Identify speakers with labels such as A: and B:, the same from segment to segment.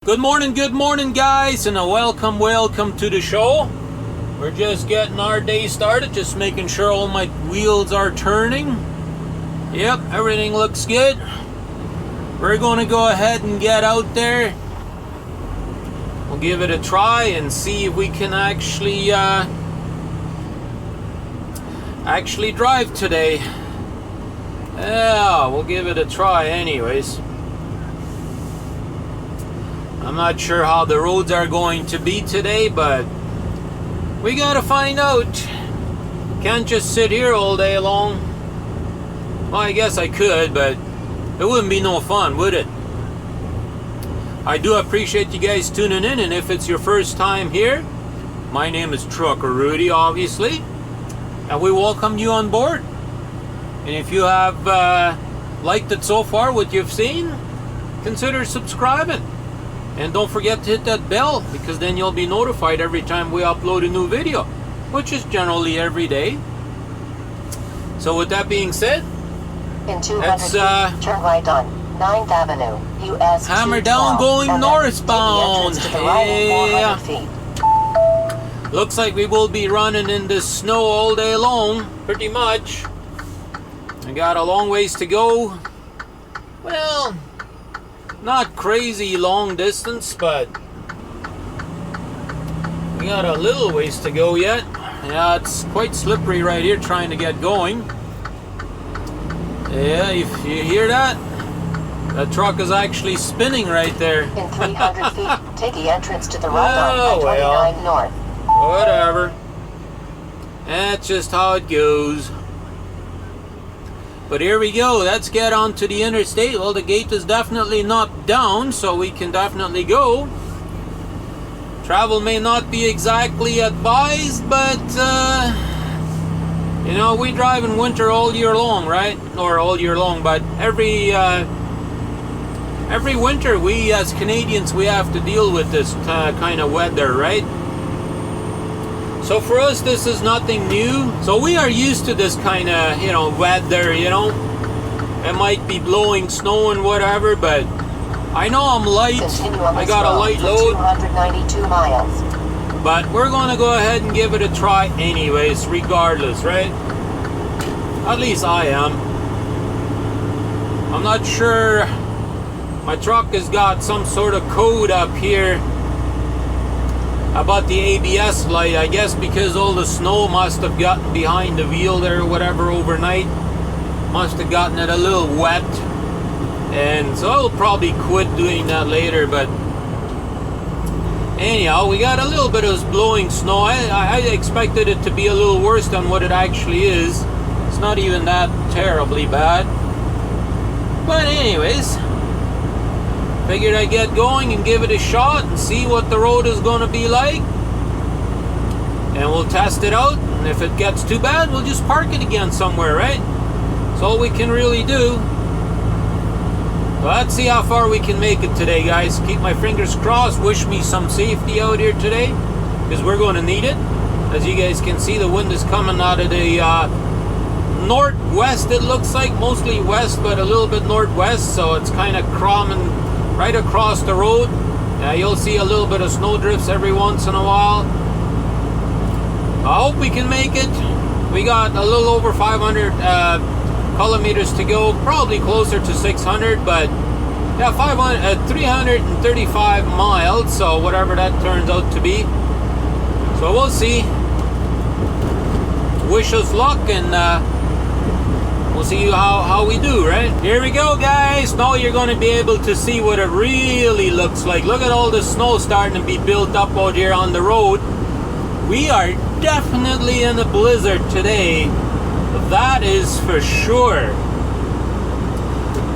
A: Good morning guys, and a welcome to the show. We're just getting our day started, just making sure all my wheels are turning. Yep, everything looks good. We're gonna go ahead and get out there. We'll give it a try and see if we can actually drive today. Yeah, we'll give it a try anyways. I'm not sure how the roads are going to be today, but we gotta find out. Can't just sit here all day long. Well, I guess I could, but it wouldn't be no fun, would it? I do appreciate you guys tuning in, and if it's your first time here, my name is Trucker Rudi, obviously, and we welcome you on board. And if you have liked it so far, what you've seen, consider subscribing. And don't forget to hit that bell, because then you'll be notified every time we upload a new video, which is generally every day. So with that being said,
B: in 200 feet, turn right on 9th Avenue, US
A: hammer down going northbound. Yeah. Looks like we will be running in the snow all day long, pretty much. I got a long ways to go. Well, not crazy long distance, but we got a little ways to go yet. Yeah, it's quite slippery right here trying to get going. Yeah, if you hear that, the truck is actually spinning right there.
B: In 300 feet, take the entrance to the right on I-29 north.
A: Whatever. That's just how it goes. But here we go, let's get onto the interstate. Well, the gate is definitely not down, so we can definitely go. Travel may not be exactly advised, but you know, we drive in winter all year long, right? Or all year long, but every winter we as Canadians, we have to deal with this kind of weather, right? So for us, this is nothing new. So we are used to this kind of, you know, weather, you know. It might be blowing snow and whatever, but I know I'm light. I got a light load.
B: 292 miles.
A: But we're going to go ahead and give it a try anyways, regardless, right? At least I am. I'm not sure. My truck has got some sort of code up here about the ABS light, I guess because all the snow must have gotten behind the wheel there or whatever overnight. Must have gotten it a little wet. And so I'll probably quit doing that later, but anyhow, we got a little bit of blowing snow. I expected it to be a little worse than what it actually is. It's not even that terribly bad. But anyways, figured I'd get going and give it a shot and see what the road is going to be like. And we'll test it out. And if it gets too bad, we'll just park it again somewhere, right? That's all we can really do. So let's see how far we can make it today, guys. Keep my fingers crossed. Wish me some safety out here today, because we're going to need it. As you guys can see, the wind is coming out of the northwest, it looks like. Mostly west, but a little bit northwest. So it's kind of crumbing right across the road. You'll see a little bit of snow drifts every once in a while. I hope we can make it. We got a little over 500 kilometers to go, probably closer to 600, but yeah, 335 miles, so whatever that turns out to be. So we'll see. Wish us luck, and we'll see how we do, right? Here we go, guys. Now you're going to be able to see what it really looks like. Look at all the snow starting to be built up out here on the road. We are definitely in a blizzard today. That is for sure.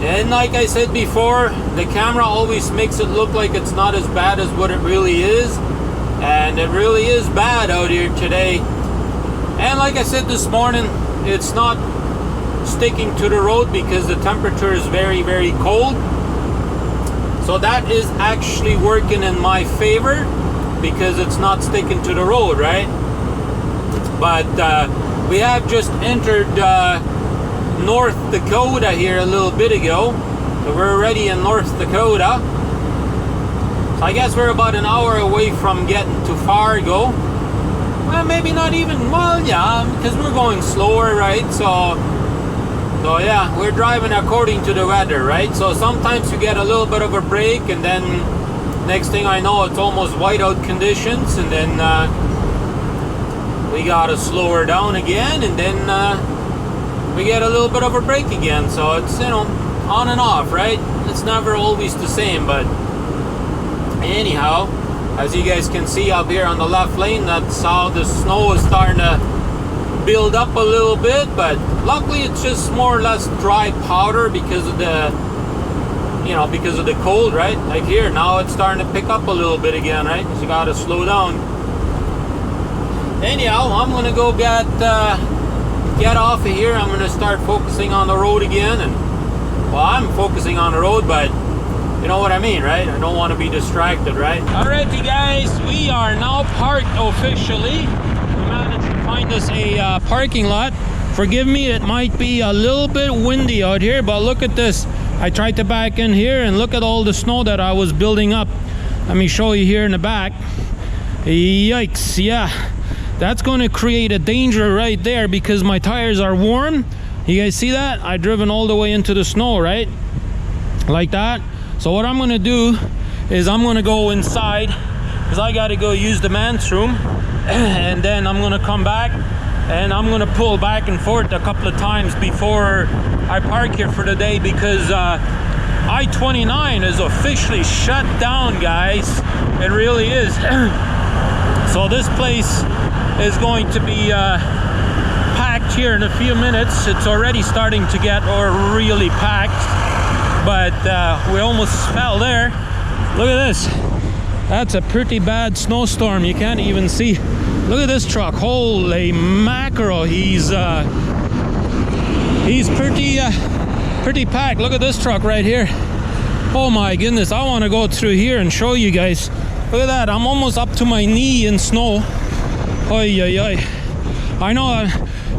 A: And like I said before, the camera always makes it look like it's not as bad as what it really is. And it really is bad out here today. And like I said this morning, it's not sticking to the road because the temperature is very, very cold. So that is actually working in my favor, because it's not sticking to the road, right? But we have just entered North Dakota here a little bit ago. So we're already in North Dakota. So I guess we're about an hour away from getting to Fargo. Well, maybe not even, well, yeah, because we're going slower, right? So yeah, we're driving according to the weather, right? So sometimes you get a little bit of a break, and then next thing I know, it's almost whiteout conditions, and then we gotta slow her down again, and then we get a little bit of a break again. So it's, you know, on and off, right? It's never always the same. But anyhow, as you guys can see up here on the left lane, that's how the snow is starting to build up a little bit. But luckily it's just more or less dry powder because of the, you know, because of the cold, right? Like here, now it's starting to pick up a little bit again, right? So you gotta slow down. Anyhow, I'm gonna go get off of here. I'm gonna start focusing on the road again. And well, I'm focusing on the road, but you know what I mean, right? I don't want to be distracted, right? Alrighty guys, we are now parked officially. We managed to find us a parking lot. Forgive me, it might be a little bit windy out here, but look at this. I tried to back in here and look at all the snow that I was building up. Let me show you here in the back. Yikes, yeah. That's going to create a danger right there because my tires are warm. You guys see that? I've driven all the way into the snow, right? Like that. So what I'm gonna do is I'm gonna go inside because I gotta go use the man's room, and then I'm gonna come back and I'm gonna pull back and forth a couple of times before I park here for the day, because I-29 is officially shut down, guys. It really is. So this place is going to be packed here in a few minutes. It's already starting to get really packed, but we almost fell there. Look at this. That's a pretty bad snowstorm. You can't even see. Look at this truck. Holy mackerel. He's pretty packed. Look at this truck right here. Oh my goodness. I want to go through here and show you guys. Look at that. I'm almost up to my knee in snow. Oy, oy, oy. I know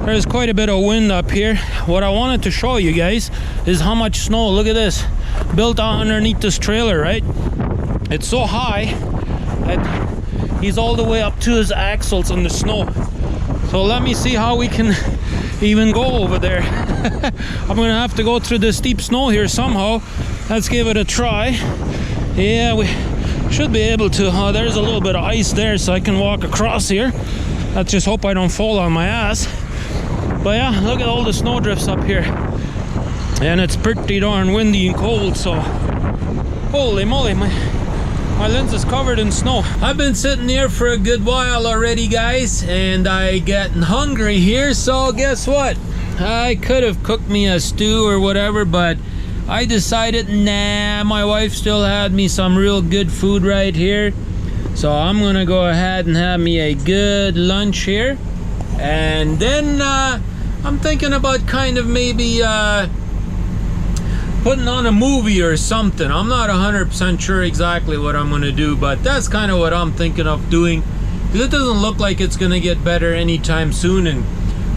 A: there's quite a bit of wind up here. What I wanted to show you guys is how much snow, look at this, built underneath this trailer, right? It's so high that he's all the way up to his axles in the snow. So let me see how we can even go over there. I'm gonna have to go through the steep snow here somehow. Let's give it a try. Yeah, we should be able to. There's a little bit of ice there, so I can walk across here. Let's just hope I don't fall on my ass. But yeah, look at all the snow drifts up here. And it's pretty darn windy and cold, so holy moly, my lens is covered in snow. I've been sitting here for a good while already, guys, and I getting hungry here. So guess what? I could have cooked me a stew or whatever, but I decided, nah, my wife still had me some real good food right here. So I'm gonna go ahead and have me a good lunch here. And then I'm thinking about kind of maybe putting on a movie or something. I'm not 100% sure exactly what I'm gonna do, but that's kind of what I'm thinking of doing, because it doesn't look like it's gonna get better anytime soon. And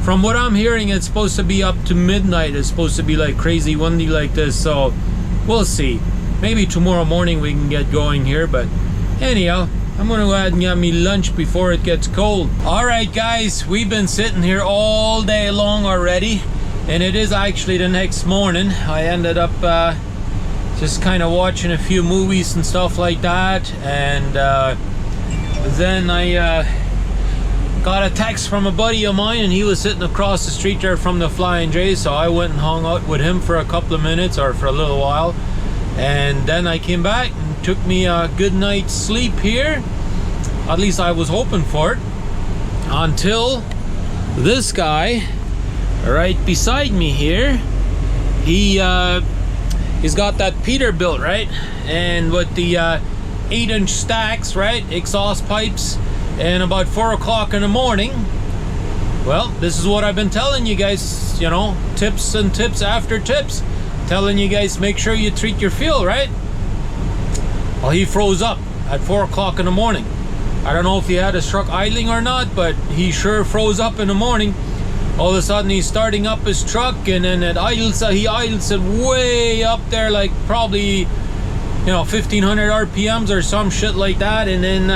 A: from what I'm hearing, it's supposed to be up to midnight. It's supposed to be like crazy windy like this, so we'll see. Maybe tomorrow morning we can get going here, but anyhow, I'm gonna go ahead and get me lunch before it gets cold. Alright guys, we've been sitting here all day long already, and it is actually the next morning. I ended up just kind of watching a few movies and stuff like that, and then I got a text from a buddy of mine, and he was sitting across the street there from the Flying J, so I went and hung out with him for a couple of minutes, or for a little while, and then I came back and took me a good night's sleep here. At least I was hoping for it, until this guy right beside me here, he's got that Peterbilt, right? And with the 8-inch stacks, right, exhaust pipes, and about 4 o'clock in the morning, well, this is what I've been telling you guys, you know, tips and tips after tips, telling you guys, make sure you treat your fuel, right? Well, he froze up at 4 o'clock in the morning. I don't know if he had his truck idling or not, but he sure froze up in the morning. All of a sudden he's starting up his truck, and then he idles it way up there, like probably, you know, 1500 RPMs or some shit like that, and then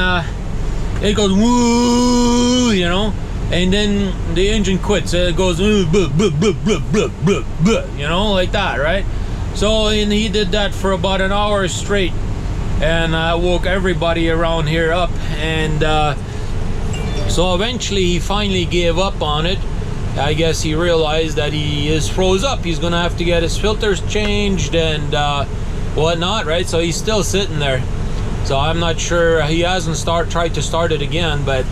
A: it goes woo, you know, and then the engine quits. It goes blah, blah, blah, blah, blah, blah, blah, you know, like that, right? So, and he did that for about an hour straight, and woke everybody around here up. And so eventually he finally gave up on it. I guess he realized that he is froze up. He's gonna have to get his filters changed and whatnot, right? So he's still sitting there. So I'm not sure, he hasn't tried to start it again, but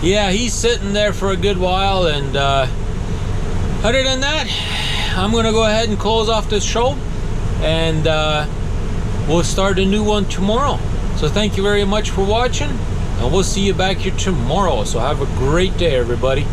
A: yeah, he's sitting there for a good while. And other than that, I'm gonna go ahead and close off this show, and we'll start a new one tomorrow. So thank you very much for watching, and we'll see you back here tomorrow. So have a great day, everybody.